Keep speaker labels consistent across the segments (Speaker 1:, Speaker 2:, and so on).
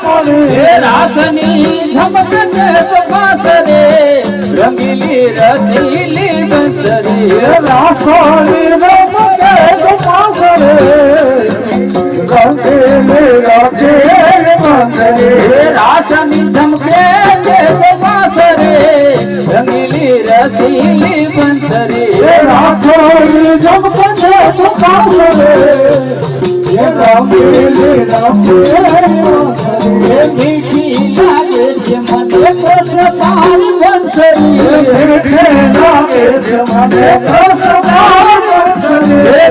Speaker 1: રાસની ઝમક છે સુપાસ રે રંગીલી રસીલી બંસરી
Speaker 2: રાસની ઝમક છે સુપાસ રે રંગીલી રસીલી બંસરી
Speaker 1: રાસની ઝમકે છે સુપાસ રે રંગીલી રસીલી બંસરી
Speaker 2: રાસની ઝમક છે સુપાસ રે રંગીલી રસીલી
Speaker 1: મીઠી લાગે છે મને કૃષ્ણ તારી બંસરી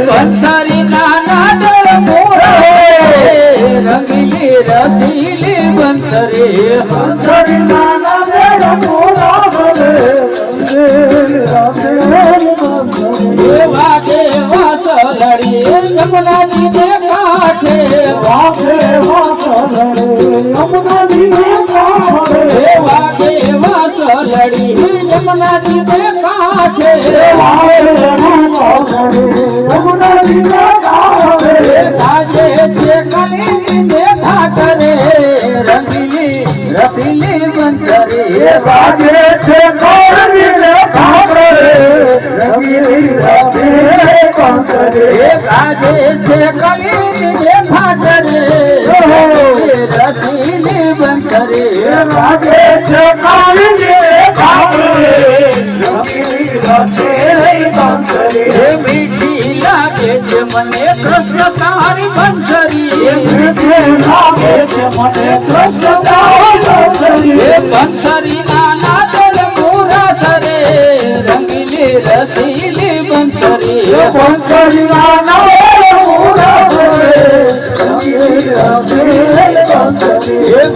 Speaker 1: બંસરી નાના દળ રંગીલી રસીલી બંસરી
Speaker 2: બંસરી નાના
Speaker 1: વાગે વાસલડી યમુનાજી ને કાંઠે
Speaker 2: વાગે વાસલડી યમુનાજી ને કાંઠે
Speaker 1: વાગે વાસલડી યમુનાજી ને કાંઠે
Speaker 2: વાગે વાસલડી યમુનાજી ને કાંઠે
Speaker 1: ગાજે છે કલીની ને ઘાટરે રંગીલી રસીલી બંસરી
Speaker 2: વાગે છે કલીની ને ઘાટરે રંગીલી રસીલી બંસરી
Speaker 1: ગાજે છે કલીની ને ઘાટરે રસીલી બંસરી
Speaker 2: વાગે છે કલીની ને ઘાટરે રંગીલી રસીલી બંસરી
Speaker 1: મીઠી લાગે છે મને કૃષ્ણ તારી બંસરી
Speaker 2: મીઠી લાગે છે મને કૃષ્ણ તારી બંસરી
Speaker 1: બંસરી નાના દળ મુરસ રે રંગીલી રસીલી બંસરી
Speaker 2: બંસરી નાના દળ મુરસ રે રંગીલી રસીલી બંસરી